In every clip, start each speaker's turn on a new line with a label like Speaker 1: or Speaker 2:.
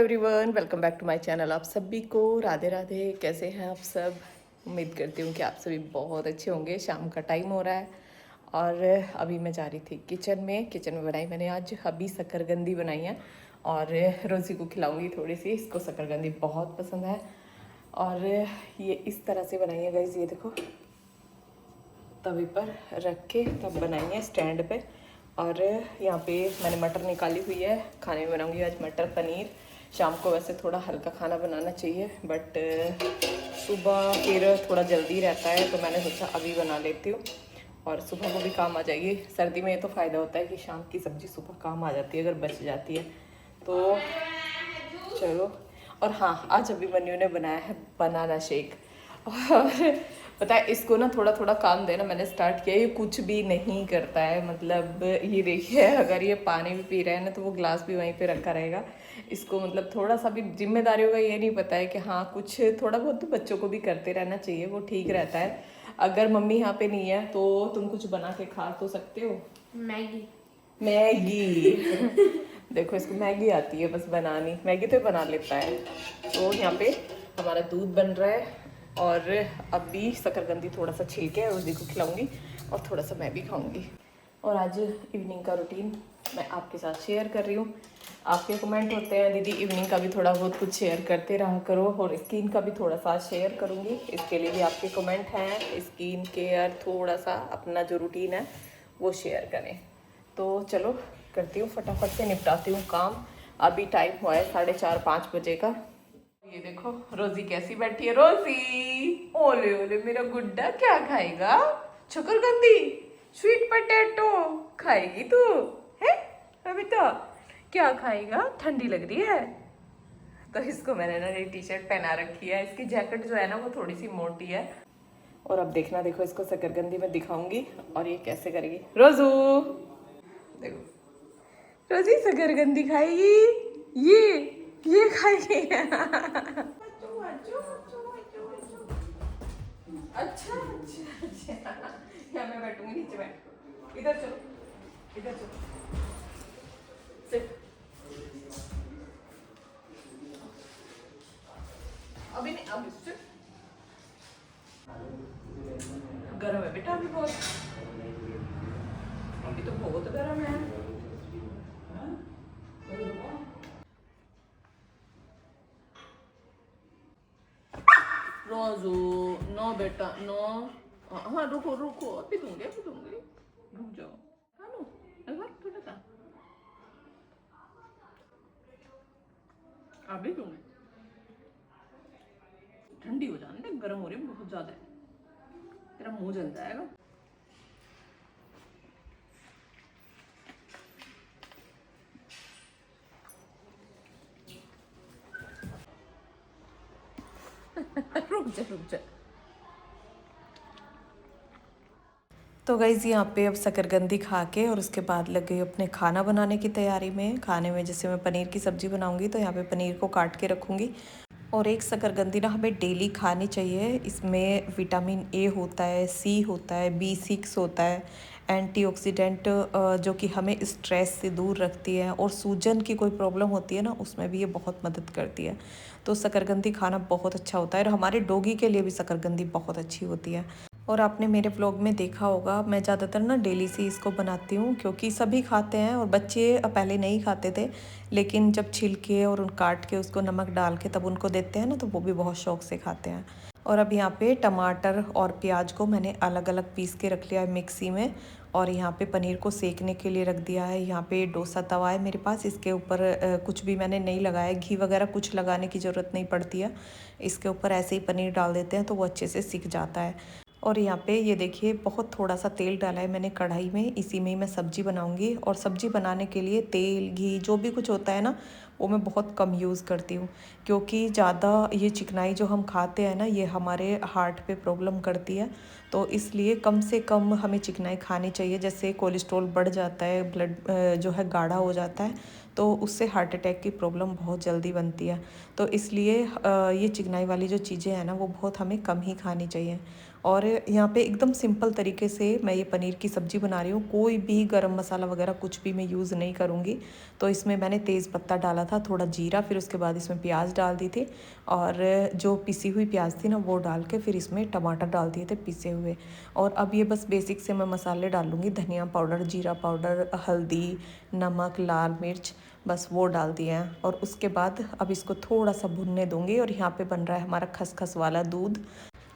Speaker 1: Everyone, welcome back to my channel. आप सभी को राधे राधे। कैसे हैं आप सब? उम्मीद करती हूँ कि आप सभी बहुत अच्छे होंगे। शाम का टाइम हो रहा है और अभी मैं जा रही थी किचन में बनाई मैंने आज हबी शकरकंदी बनाई है और रोज़ी को खिलाऊंगी थोड़ी सी। इसको शकरकंदी बहुत पसंद है और ये इस तरह से बनाई है गाइस। ये देखो, तवे पर रख के तब बनाई है स्टैंड पे। और यहाँ पे मैंने मटर निकाली हुई है, खाने में बनाऊंगी आज मटर पनीर। शाम को वैसे थोड़ा हल्का खाना बनाना चाहिए बट सुबह फिर थोड़ा जल्दी रहता है तो मैंने सोचा अभी बना लेती हूँ और सुबह को भी काम आ जाएगी। सर्दी में ये तो फ़ायदा होता है कि शाम की सब्ज़ी सुबह काम आ जाती है अगर बच जाती है तो। चलो, और हाँ, आज अभी मन्नू ने बनाया है बनाना शेक। और पता है, इसको ना थोड़ा थोड़ा काम देना मैंने स्टार्ट किया। ये कुछ भी नहीं करता है, मतलब ये देखिए, अगर ये पानी भी पी रहा है ना तो वो ग्लास भी वहीं पे रखा रहेगा। इसको मतलब थोड़ा सा भी जिम्मेदारियों का ये नहीं पता है कि हाँ कुछ थोड़ा बहुत तो बच्चों को भी करते रहना चाहिए, वो ठीक रहता है। अगर मम्मी यहाँ पे नहीं है तो तुम कुछ बना के खा तो सकते हो। मैगी देखो, इसको मैगी आती है बस बनानी, मैगी तो बना लेता है। तो यहाँ पे हमारा दूध बन रहा है और अभी शकरकंदी थोड़ा सा छिलके है उसी को खिलाऊंगी और थोड़ा सा मैं भी खाऊंगी। और आज इवनिंग का रूटीन मैं आपके साथ शेयर कर रही हूँ। आपके कमेंट होते हैं दीदी इवनिंग का भी थोड़ा बहुत कुछ शेयर करते रहा करो, और स्किन का भी थोड़ा सा शेयर करूँगी। इसके लिए भी आपके कमेंट हैं, स्किन केयर थोड़ा सा अपना जो रूटीन है वो शेयर करें। तो चलो करती हूँ, फटाफट से निपटाती हूँ काम। अभी टाइम हुआ है 4:30-5 बजे का। ये देखो रोजी कैसी बैठी है। रोजी, ओले ओले मेरा गुड्डा, क्या खाएगा? शकरकंदी, स्वीट पोटैटो खाएगी तू? है अभी तो क्या खाएगा? ठंडी लग रही है तो इसको मैंने ना नई टी शर्ट पहना रखी है। इसकी जैकेट जो है ना वो थोड़ी सी मोटी है। और अब देखना, देखो इसको शकरकंदी में दिखाऊंगी और ये कैसे करेगी। रोजू देखो, रोजी शकरकंदी खाएगी, ये खाएगी। अच्छा अच्छा अच्छा, यहाँ मैं बैठूंगी, नीचे बैठ। इधर चलो, इधर चलो, सिट। अभी नहीं, अभी सिट। गर्म है बेटा अभी बहुत, अभी तो बहुत गर्म है। रोजू, नो बेटा नो। हाँ रुको रुको, अभी दूंगी अभी दूंगी, रुक जाओ। हाँ नो, एक बार थोड़ा सा अभी दूंगी। ठंडी हो जाने दे, गर्म हो रही है बहुत ज्यादा, तेरा मुंह जल जाएगा। रुक जा रुक जा। तो गाइज़ यहाँ पे अब शकरकंदी खा के और उसके बाद लग गई अपने खाना बनाने की तैयारी में। खाने में जैसे मैं पनीर की सब्ज़ी बनाऊंगी तो यहाँ पे पनीर को काट के रखूँगी। और एक शकरकंदी ना हमें डेली खानी चाहिए। इसमें विटामिन ए होता है, सी होता है, B6 होता है, एंटीऑक्सीडेंट जो कि हमें स्ट्रेस से दूर रखती है, और सूजन की कोई प्रॉब्लम होती है ना उसमें भी ये बहुत मदद करती है। तो शकरकंदी खाना बहुत अच्छा होता है और हमारे डॉगी के लिए भी शकरकंदी बहुत अच्छी होती है। और आपने मेरे व्लॉग में देखा होगा, मैं ज़्यादातर ना डेली से इसको बनाती हूँ क्योंकि सभी खाते हैं और बच्चे पहले नहीं खाते थे, लेकिन जब छिल के और उन काट के उसको नमक डाल के तब उनको देते हैं ना तो वो भी बहुत शौक से खाते हैं। और अब यहाँ पे टमाटर और प्याज को मैंने अलग अलग पीस के रख लिया है मिक्सी में, और यहाँ पे पनीर को सेकने के लिए रख दिया है। यहाँ पे डोसा तवा है मेरे पास, इसके ऊपर कुछ भी मैंने नहीं लगाया, घी वगैरह कुछ लगाने की ज़रूरत नहीं पड़ती है। इसके ऊपर ऐसे ही पनीर डाल देते हैं तो वो अच्छे से सिक जाता है। और यहाँ पे ये देखिए बहुत थोड़ा सा तेल डाला है मैंने कढ़ाई में, इसी में ही मैं सब्ज़ी बनाऊंगी। और सब्ज़ी बनाने के लिए तेल घी जो भी कुछ होता है ना वो मैं बहुत कम यूज़ करती हूँ, क्योंकि ज़्यादा ये चिकनाई जो हम खाते हैं ना ये हमारे हार्ट पे प्रॉब्लम करती है। तो इसलिए कम से कम हमें चिकनाई खानी चाहिए। जैसे कोलेस्ट्रॉल बढ़ जाता है, ब्लड जो है गाढ़ा हो जाता है, तो उससे हार्ट अटैक की प्रॉब्लम बहुत जल्दी बनती है। तो इसलिए ये चिकनाई वाली जो चीज़ें हैं ना वो बहुत हमें कम ही खानी चाहिए। और यहाँ पे एकदम सिंपल तरीके से मैं ये पनीर की सब्ज़ी बना रही हूँ। कोई भी गरम मसाला वगैरह कुछ भी मैं यूज़ नहीं करूँगी। तो इसमें मैंने तेज़ पत्ता डाला था, थोड़ा जीरा, फिर उसके बाद इसमें प्याज डाल दी थी और जो पिसी हुई प्याज थी ना वो डाल के फिर इसमें टमाटर डाल दिए थे पिसे हुए। और अब ये बस बेसिक से मैं मसाले डाल लूँगी, धनिया पाउडर, जीरा पाउडर, हल्दी, नमक, लाल मिर्च, बस वो डाल दिए हैं। और उसके बाद अब इसको थोड़ा सा भुनने दूँगी। और यहाँ पे बन रहा है हमारा खसखस वाला दूध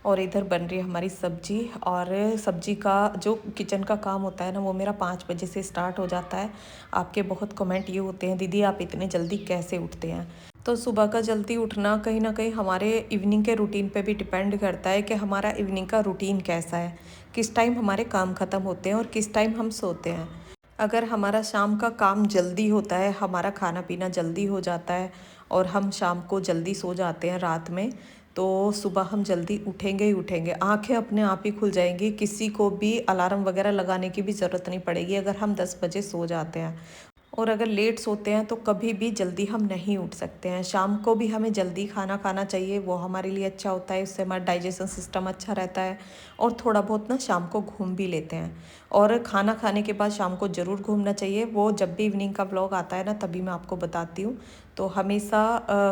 Speaker 1: और इधर बन रही है हमारी सब्जी। और सब्जी का जो किचन का काम होता है ना वो मेरा 5 बजे से स्टार्ट हो जाता है। आपके बहुत कमेंट ये होते हैं, दीदी आप इतने जल्दी कैसे उठते हैं। तो सुबह का जल्दी उठना कहीं ना कहीं हमारे इवनिंग के रूटीन पे भी डिपेंड करता है कि हमारा इवनिंग का रूटीन कैसा है, किस टाइम हमारे काम ख़त्म होते हैं और किस टाइम हम सोते हैं। अगर हमारा शाम का काम जल्दी होता है, हमारा खाना पीना जल्दी हो जाता है और हम शाम को जल्दी सो जाते हैं रात में, तो सुबह हम जल्दी उठेंगे ही उठेंगे, आंखें अपने आप ही खुल जाएंगी, किसी को भी अलार्म वगैरह लगाने की भी ज़रूरत नहीं पड़ेगी अगर हम 10 बजे सो जाते हैं। और अगर लेट सोते हैं तो कभी भी जल्दी हम नहीं उठ सकते हैं। शाम को भी हमें जल्दी खाना खाना चाहिए, वो हमारे लिए अच्छा होता है, उससे हमारा डाइजेशन सिस्टम अच्छा रहता है। और थोड़ा बहुत ना शाम को घूम भी लेते हैं। और खाना खाने के बाद शाम को ज़रूर घूमना चाहिए, वो जब भी इवनिंग का व्लॉग आता है ना तभी मैं आपको बताती हूँ। तो हमेशा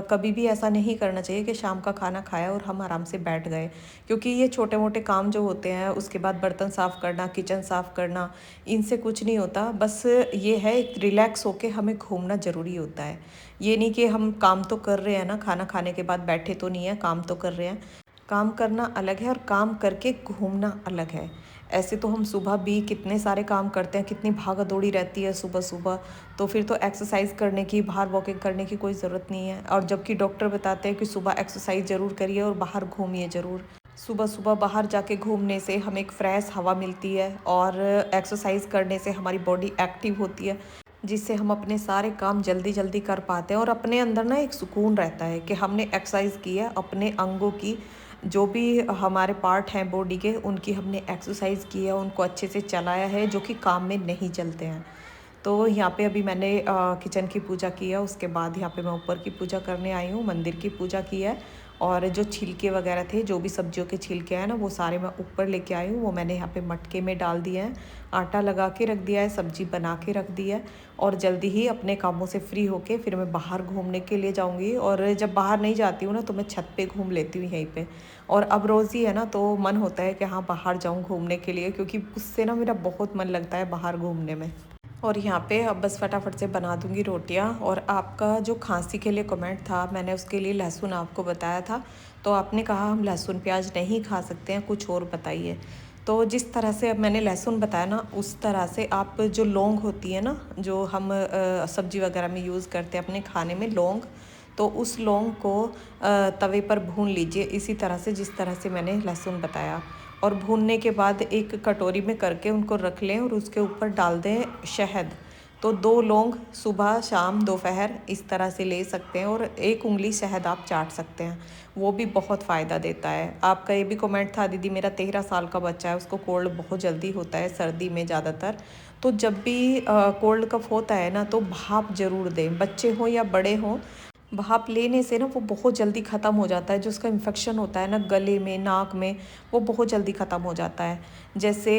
Speaker 1: कभी भी ऐसा नहीं करना चाहिए कि शाम का खाना खाया और हम आराम से बैठ गए, क्योंकि ये छोटे मोटे काम जो होते हैं, उसके बाद बर्तन साफ़ करना, किचन साफ़ करना, इनसे कुछ नहीं होता। बस ये है एक रिलैक्स होके हमें घूमना ज़रूरी होता है। ये नहीं कि हम काम तो कर रहे हैं ना, खाना खाने के बाद बैठे तो नहीं है, काम तो कर रहे हैं। काम करना अलग है और काम करके घूमना अलग है। ऐसे तो हम सुबह भी कितने सारे काम करते हैं, कितनी भागा दौड़ी रहती है सुबह सुबह, तो फिर तो एक्सरसाइज करने की, बाहर वॉकिंग करने की कोई ज़रूरत नहीं है। और जबकि डॉक्टर बताते हैं कि सुबह एक्सरसाइज ज़रूर करिए और बाहर घूमिए ज़रूर। सुबह सुबह बाहर जाके घूमने से हमें एक फ्रेश हवा मिलती है और एक्सरसाइज करने से हमारी बॉडी एक्टिव होती है, जिससे हम अपने सारे काम जल्दी जल्दी कर पाते हैं। और अपने अंदर ना एक सुकून रहता है कि हमने एक्सरसाइज की है, अपने अंगों की, जो भी हमारे पार्ट हैं बॉडी के, उनकी हमने एक्सरसाइज की है, उनको अच्छे से चलाया है, जो कि काम में नहीं चलते हैं। तो यहाँ पे अभी मैंने किचन की पूजा की है, उसके बाद यहाँ पे मैं ऊपर की पूजा करने आई हूँ, मंदिर की पूजा की है। और जो छिलके वगैरह थे, जो भी सब्जियों के छिलके हैं ना, वो सारे मैं ऊपर लेके आई हूँ। वो मैंने यहाँ पे मटके में डाल दिए हैं, आटा लगा के रख दिया है, सब्जी बना के रख दी है। और जल्दी ही अपने कामों से फ्री होके फिर मैं बाहर घूमने के लिए जाऊँगी। और जब बाहर नहीं जाती हूँ ना तो मैं छत पे घूम लेती हूँ यहीं पे। और अब रोज़ ही है ना, तो मन होता है कि हाँ बाहर जाऊँ घूमने के लिए, क्योंकि उससे ना मेरा बहुत मन लगता है बाहर घूमने में। और यहाँ पे अब बस फटाफट से बना दूँगी रोटियाँ। और आपका जो खांसी के लिए कमेंट था, मैंने उसके लिए लहसुन आपको बताया था, तो आपने कहा हम लहसुन प्याज नहीं खा सकते हैं, कुछ और बताइए। तो जिस तरह से अब मैंने लहसुन बताया ना, उस तरह से आप जो लौंग होती है ना, जो हम सब्जी वगैरह में यूज़ करते हैं अपने खाने में, लौंग, तो उस लौंग को तवे पर भून लीजिए इसी तरह से, जिस तरह से मैंने लहसुन बताया। और भूनने के बाद एक कटोरी में करके उनको रख लें और उसके ऊपर डाल दें शहद। तो 2 लौंग सुबह शाम दोपहर इस तरह से ले सकते हैं, और 1 उंगली शहद आप चाट सकते हैं, वो भी बहुत फ़ायदा देता है। आपका ये भी कमेंट था, दीदी मेरा 13 साल का बच्चा है, उसको कोल्ड बहुत जल्दी होता है सर्दी में ज़्यादातर, तो जब भी कोल्ड कफ होता है ना तो भाप ज़रूर दें, बच्चे हों या बड़े हों। भाप लेने से ना वो बहुत जल्दी ख़त्म हो जाता है, जो उसका इन्फेक्शन होता है ना गले में, नाक में, वो बहुत जल्दी ख़त्म हो जाता है। जैसे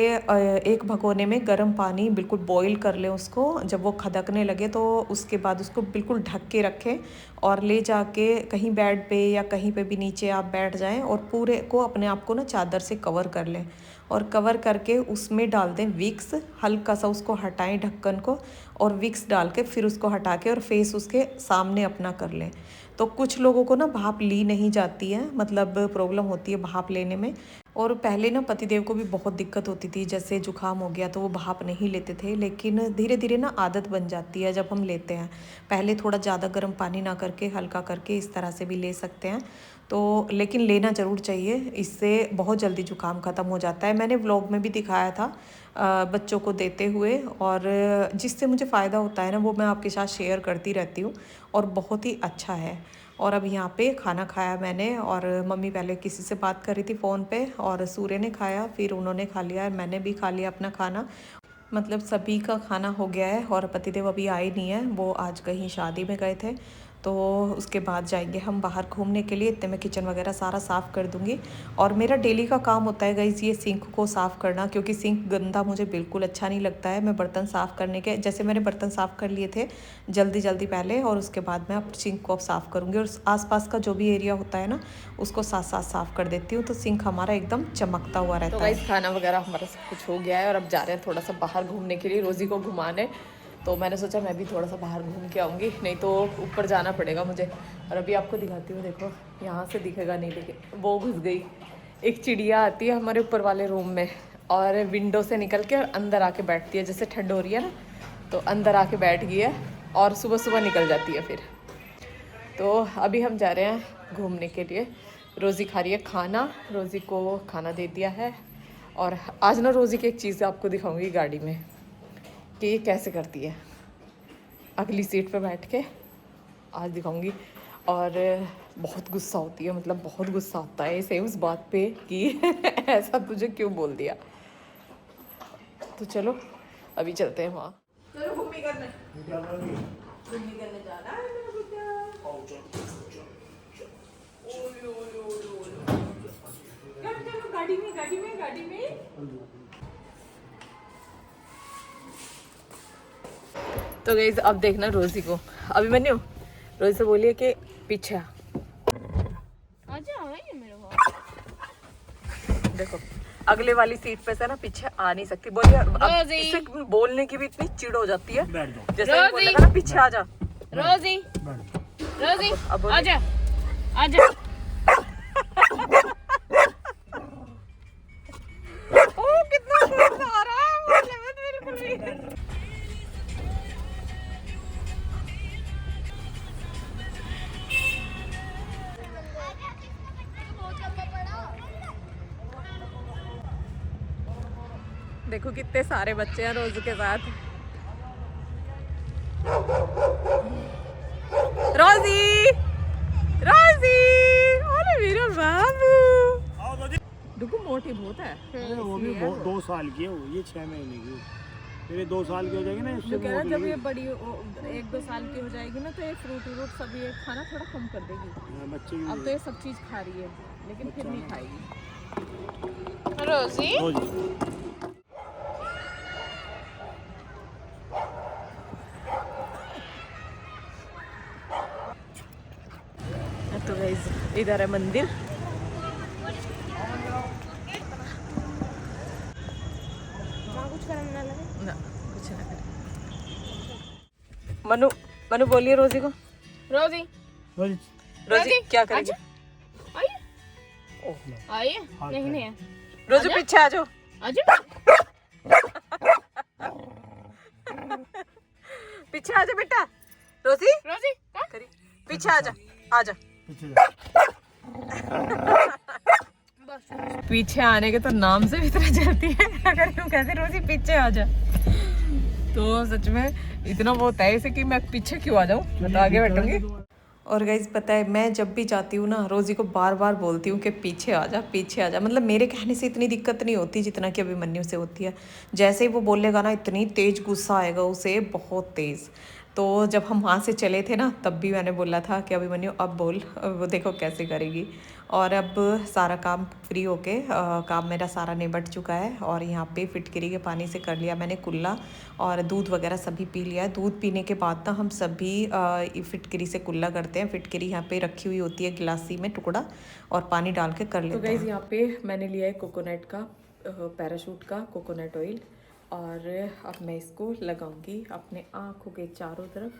Speaker 1: एक भगोने में गर्म पानी बिल्कुल बॉईल कर लें उसको, जब वो खदकने लगे तो उसके बाद उसको बिल्कुल ढक के रखें और ले जाके कहीं बेड पे या कहीं पे भी नीचे आप बैठ जाएं और पूरे को अपने आप को ना चादर से कवर कर लें। और कवर करके उसमें डाल दें विक्स, हल्का सा उसको हटाएं ढक्कन को, और विक्स डाल के फिर उसको हटा के और फेस उसके सामने अपना कर लें। तो कुछ लोगों को ना भाप ली नहीं जाती है, मतलब प्रॉब्लम होती है भाप लेने में। और पहले ना पतिदेव को भी बहुत दिक्कत होती थी, जैसे जुकाम हो गया तो वो भाप नहीं लेते थे, लेकिन धीरे धीरे ना आदत बन जाती है जब हम लेते हैं। पहले थोड़ा ज़्यादा गर्म पानी ना करके हल्का करके इस तरह से भी ले सकते हैं। तो लेकिन लेना ज़रूर चाहिए, इससे बहुत जल्दी जुकाम ख़त्म हो जाता है। मैंने व्लॉग में भी दिखाया था बच्चों को देते हुए, और जिससे मुझे फ़ायदा होता है ना वो मैं आपके साथ शेयर करती रहती हूँ, और बहुत ही अच्छा है। और अब यहाँ पे खाना खाया मैंने, और मम्मी पहले किसी से बात कर रही थी फ़ोन पे, और सूर्य ने खाया, फिर उन्होंने खा लिया, मैंने भी खा लिया अपना खाना। मतलब सभी का खाना हो गया है। और पतिदेव अभी आए नहीं है, वो आज कहीं शादी में गए थे, तो उसके बाद जाएंगे हम बाहर घूमने के लिए। इतने में किचन वगैरह सारा साफ़ कर दूँगी। और मेरा डेली का काम होता है गाइस ये सिंक को साफ़ करना, क्योंकि सिंक गंदा मुझे बिल्कुल अच्छा नहीं लगता है। मैं बर्तन साफ़ करने के जैसे मैंने बर्तन साफ़ कर लिए थे जल्दी जल्दी पहले, और उसके बाद मैं अब सिंक को अब साफ़ करूँगी। और आसपास का जो भी एरिया होता है ना उसको साथ साथ साफ़ कर देती हूँ, तो सिंक हमारा एकदम चमकता हुआ रहता है। तो खाना वगैरह हमारा सब कुछ हो गया है और अब जा रहे हैं थोड़ा सा बाहर घूमने के लिए, रोज़ी को घुमाने। तो मैंने सोचा मैं भी थोड़ा सा बाहर घूम के आऊँगी, नहीं तो ऊपर जाना पड़ेगा मुझे। और अभी आपको दिखाती हूँ, देखो यहाँ से दिखेगा नहीं लेकिन वो घुस गई। एक चिड़िया आती है हमारे ऊपर वाले रूम में और विंडो से निकल के और अंदर आके बैठती है। जैसे ठंड हो रही है ना तो अंदर आके बैठ गई है और सुबह सुबह निकल जाती है फिर। तो अभी हम जा रहे हैं घूमने के लिए। रोज़ी खा रही है खाना, रोज़ी को खाना दे दिया है। और आज ना रोज़ी की एक चीज़ आपको दिखाऊंगी गाड़ी में कि ये कैसे करती है। अगली सीट पे बैठ के आज दिखाऊंगी। और बहुत गुस्सा होती है, मतलब बहुत गुस्सा आता है इसे उस बात पे कि ऐसा तुझे क्यों बोल दिया। तो चलो अभी चलते हैं वहाँ। चलो घूमी करने जाना है मेरा बेटा। गाड़ी में तो गाइस अब देखना रोज़ी को। अभी मैंने रोज़ी से बोली है कि पीछे आजा मेरे को। देखो अगले वाली सीट पे से ना पीछे आ नहीं सकती। बोलिए इसे बोलने की भी इतनी चिढ़ हो जाती है। जैसे बोलेगा ना पीछे आ जा। रोज़ी रोज़ी आजा आजा। ओ कितना गुस्सा आ रहा है, बिल्कुल भी। देखो कितने सारे बच्चे हैं रोज़ के साथ। रोज़ी रोज़ी अरे मेरा बाबू देखो मोटी बहुत है।
Speaker 2: वो भी 2 साल की है, वो ये 6 महीने की। फिर 2 साल की हो जाएगी ना इससे
Speaker 1: कह रहा जब ये बड़ी 1-2 साल की हो जाएगी ना तो ये फ्रूट सब ये खाना थोड़ा कम कर देगी।
Speaker 2: बच्चे
Speaker 1: अब तो ये सब चीज़ खा रही है लेकिन फिर नहीं खाएगी।
Speaker 3: रोज़ी
Speaker 1: तो गाइस इधर है मंदिर। ना कुछ ना करे। मनु मनु बोलिए रोज़ी को।
Speaker 3: रोज़ी
Speaker 1: रोज़ी क्या करेगी?
Speaker 3: आइए नहीं नहीं
Speaker 1: रोज़ी पीछे आ जाओ। पीछे आ जा बेटा। रोज़ी
Speaker 3: रोज़ी
Speaker 1: पीछे आ जा आ जा। पीछे आने के तो नाम से भी तरह जाती है। अगर यूँ कहते रोज़ी पीछे आ जा तो सच में इतना वो होता है इसे कि मैं पीछे क्यों आ जाऊँ, मैं तो आगे बैठूंगी। और गाइस पता है मैं जब भी जाती हूँ ना रोज़ी को बार बार बोलती हूँ कि पीछे आ जा पीछे आ जा। मतलब मेरे कहने से इतनी दिक्कत नहीं होती जितना कि अभिमन्यु से होती है। जैसे ही वो बोलेगा ना इतनी तेज़ गुस्सा आएगा उसे, बहुत तेज़। तो जब हम वहाँ से चले थे ना तब भी मैंने बोला था कि अभिमन्यु अब बोल, वो देखो कैसे करेगी। और अब सारा काम फ्री होके काम मेरा सारा निबट चुका है। और यहाँ पे फिटकरी के पानी से कर लिया मैंने कुल्ला और दूध वगैरह सभी पी लिया है। दूध पीने के बाद ना हम सभी फिटकरी से कुल्ला करते हैं। फिटकरी यहाँ पे रखी हुई होती है गिलासी में टुकड़ा और पानी डाल के कर लेते हैं। तो गाइस यहाँ पे मैंने लिया है कोकोनट का पैराशूट का कोकोनट ऑयल और अब मैं इसको लगाऊंगी अपने आँखों के चारों तरफ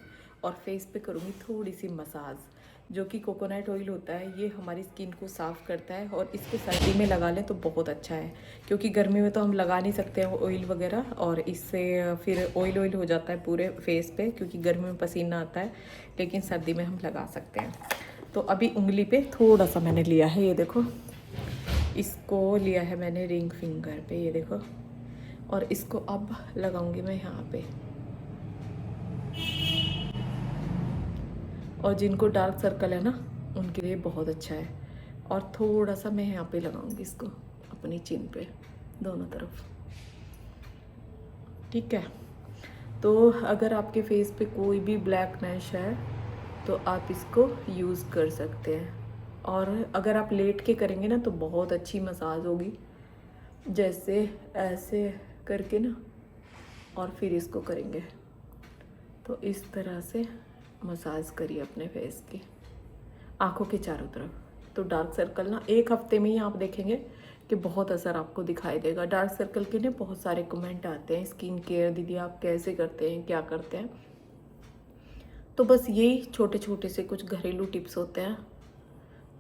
Speaker 1: और फेस पे करूँगी थोड़ी सी मसाज। जो कि कोकोनट ऑयल होता है ये हमारी स्किन को साफ़ करता है और इसको सर्दी में लगा लें तो बहुत अच्छा है, क्योंकि गर्मी में तो हम लगा नहीं सकते हैं ऑयल वगैरह और इससे फिर ऑयल हो जाता है पूरे फेस पे, क्योंकि गर्मी में पसीना आता है, लेकिन सर्दी में हम लगा सकते हैं। तो अभी उंगली पे थोड़ा सा मैंने लिया है, ये देखो इसको लिया है मैंने रिंग फिंगर पे, ये देखो। और इसको अब लगाऊंगी मैं यहाँ पे। और जिनको डार्क सर्कल है ना उनके लिए बहुत अच्छा है। और थोड़ा सा मैं यहाँ पे लगाऊंगी इसको अपनी चिन पे दोनों तरफ, ठीक है। तो अगर आपके फेस पे कोई भी ब्लैक मैश है तो आप इसको यूज़ कर सकते हैं। और अगर आप लेट के करेंगे ना तो बहुत अच्छी मसाज होगी, जैसे ऐसे करके ना, और फिर इसको करेंगे तो इस तरह से मसाज करिए अपने फेस की, आँखों के चारों तरफ। तो डार्क सर्कल ना 1 हफ्ते में ही आप देखेंगे कि बहुत असर आपको दिखाई देगा। डार्क सर्कल के ना बहुत सारे कमेंट आते हैं, स्किन केयर दीदी आप कैसे करते हैं, क्या करते हैं। तो बस यही छोटे छोटे से कुछ घरेलू टिप्स होते हैं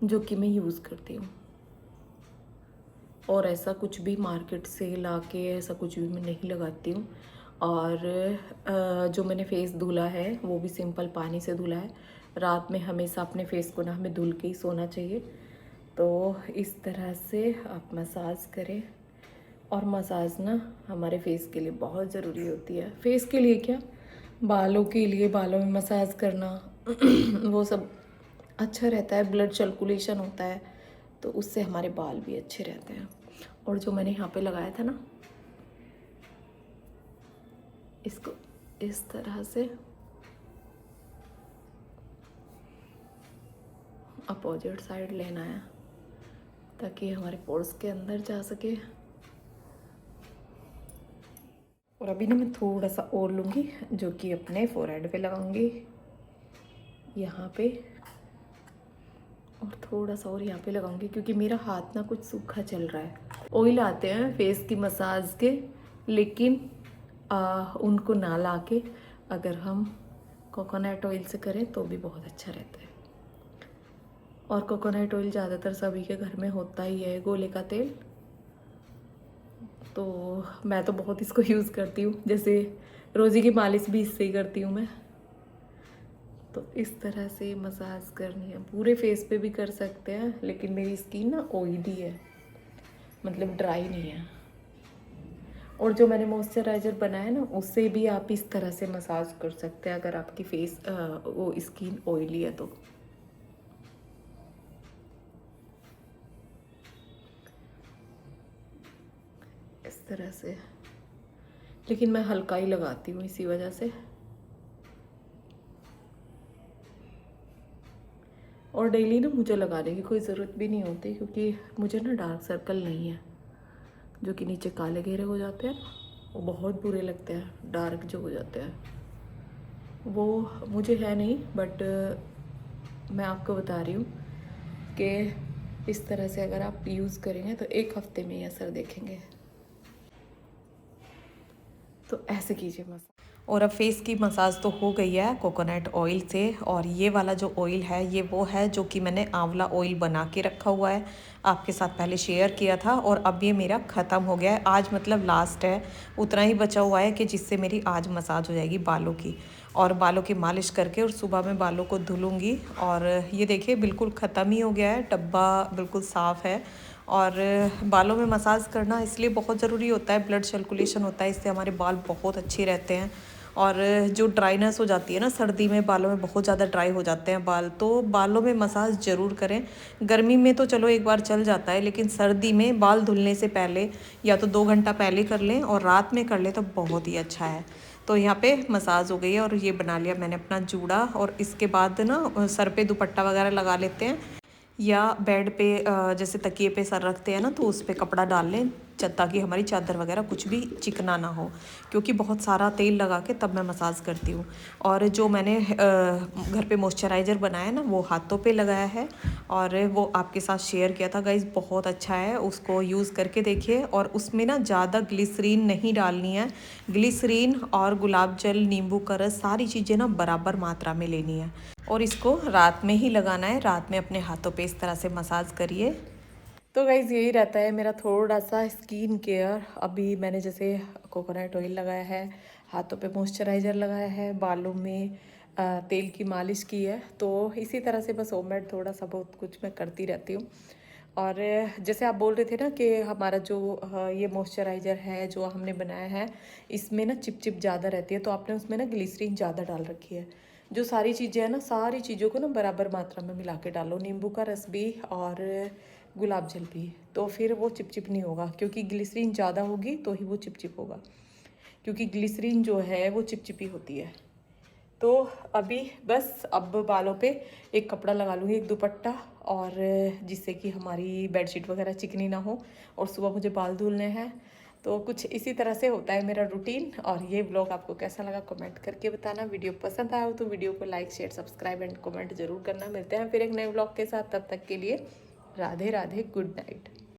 Speaker 1: जो कि मैं यूज़ करती हूँ। और ऐसा कुछ भी मार्केट से लाके ऐसा कुछ भी मैं नहीं लगाती हूँ। और जो मैंने फेस धुला है वो भी सिंपल पानी से धुला है। रात में हमेशा अपने फेस को ना हमें धुल के ही सोना चाहिए। तो इस तरह से आप मसाज करें। और मसाज ना हमारे फेस के लिए बहुत ज़रूरी होती है। फेस के लिए क्या, बालों के लिए, बालों में मसाज करना वो सब अच्छा रहता है, ब्लड सर्कुलेशन होता है, तो उससे हमारे बाल भी अच्छे रहते हैं। और जो मैंने यहाँ पे लगाया था ना, इसको इस तरह से अपोजिट साइड लेना है ताकि हमारे पोर्स के अंदर जा सके। और अभी ना मैं थोड़ा सा और लूँगी जो कि अपने फोरहेड पे लगाऊंगी, यहाँ पे, और थोड़ा सा और यहाँ पे लगाऊंगी क्योंकि मेरा हाथ ना कुछ सूखा चल रहा है। ऑयल आते हैं फेस की मसाज के, लेकिन उनको ना लाके अगर हम कोकोनट ऑयल से करें तो भी बहुत अच्छा रहता है। और कोकोनट ऑयल ज़्यादातर सभी के घर में होता ही है, गोले का तेल। तो मैं तो बहुत इसको यूज़ करती हूँ, जैसे रोज़ी की मालिश भी इससे ही करती हूँ मैं। तो इस तरह से मसाज करनी है, पूरे फेस पे भी कर सकते हैं, लेकिन मेरी स्किन ना ऑयली है, मतलब ड्राई नहीं है। और जो मैंने मॉइस्चराइज़र बनाया ना उससे भी आप इस तरह से मसाज कर सकते हैं अगर आपकी फेस वो स्किन ऑयली है तो। इस तरह से, लेकिन मैं हल्का ही लगाती हूँ इसी वजह से। और डेली ना मुझे लगाने की कोई ज़रूरत भी नहीं होती क्योंकि मुझे ना डार्क सर्कल नहीं है, जो कि नीचे काले घेरे हो जाते हैं, वो बहुत बुरे लगते हैं। डार्क जो हो जाते हैं वो मुझे है नहीं, बट मैं आपको बता रही हूँ कि इस तरह से अगर आप यूज़ करेंगे तो 1 हफ्ते में ही असर देखेंगे। तो ऐसे कीजिए मसाज। और अब फेस की मसाज तो हो गई है कोकोनट ऑयल से। और ये वाला जो ऑयल है ये वो है जो कि मैंने आंवला ऑयल बना के रखा हुआ है, आपके साथ पहले शेयर किया था। और अब ये मेरा ख़त्म हो गया है, आज मतलब लास्ट है, उतना ही बचा हुआ है कि जिससे मेरी आज मसाज हो जाएगी बालों की। और बालों की मालिश करके और सुबह में बालों को धुलूँगी। और ये देखिए बिल्कुल ख़त्म ही हो गया है, डब्बा बिल्कुल साफ़ है। और बालों में मसाज करना इसलिए बहुत ज़रूरी होता है, ब्लड सर्कुलेशन होता है, इससे हमारे बाल बहुत अच्छे रहते हैं। और जो ड्राइनेस हो जाती है ना सर्दी में, बालों में बहुत ज़्यादा ड्राई हो जाते हैं बाल, तो बालों में मसाज ज़रूर करें। गर्मी में तो चलो एक बार चल जाता है, लेकिन सर्दी में बाल धुलने से पहले या तो 2 घंटा पहले कर लें और रात में कर लें तो बहुत ही अच्छा है। तो यहाँ पे मसाज हो गई है और ये बना लिया मैंने अपना जूड़ा। और इसके बाद ना सर पे दुपट्टा वगैरह लगा लेते हैं, या बेड पे जैसे तकिए पे सर रखते हैं ना तो उस पे कपड़ा डाल लें ताकि हमारी चादर वगैरह कुछ भी चिकना ना हो, क्योंकि बहुत सारा तेल लगा के तब मैं मसाज करती हूँ। और जो मैंने घर पे मॉइस्चराइज़र बनाया ना वो हाथों पे लगाया है, और वो आपके साथ शेयर किया था गाइज़, बहुत अच्छा है, उसको यूज़ करके देखिए। और उसमें ना ज़्यादा ग्लिसरीन नहीं डालनी है, ग्लिसरीन और गुलाब जल, नींबू का रस, सारी चीज़ें ना बराबर मात्रा में लेनी है। और इसको रात में ही लगाना है, रात में अपने हाथों पे इस तरह से मसाज करिए। तो गाइज़ यही रहता है मेरा थोड़ा सा स्किन केयर। अभी मैंने जैसे कोकोनट ऑयल लगाया है, हाथों पे मॉइस्चराइज़र लगाया है, बालों में तेल की मालिश की है। तो इसी तरह से बस होममेड थोड़ा सा बहुत कुछ मैं करती रहती हूँ। और जैसे आप बोल रहे थे ना कि हमारा जो ये मॉइस्चराइज़र है जो हमने बनाया है, इसमें ना चिप ज़्यादा रहती है, तो आपने उसमें ना ग्लिसरीन ज़्यादा डाल रखी है। जो सारी चीज़ें हैं ना, सारी चीज़ों को ना बराबर मात्रा में मिला के डालो, नींबू का रस भी और गुलाब जल भी, तो फिर वो चिपचिप नहीं होगा। क्योंकि ग्लिसरीन ज़्यादा होगी तो ही वो चिपचिप होगा, क्योंकि ग्लिसरीन जो है वो चिपचिपी होती है। तो अभी बस अब बालों पे एक कपड़ा लगा लूँगी, एक दुपट्टा, और जिससे कि हमारी बेडशीट वगैरह चिकनी ना हो, और सुबह मुझे बाल धुलने हैं। तो कुछ इसी तरह से होता है मेरा रूटीन। और ये व्लॉग आपको कैसा लगा कमेंट करके बताना। वीडियो पसंद आया हो तो वीडियो को like share subscribe and comment जरूर करना। मिलते हैं फिर एक नए व्लॉग के साथ, तब तक के लिए राधे राधे, गुड नाइट।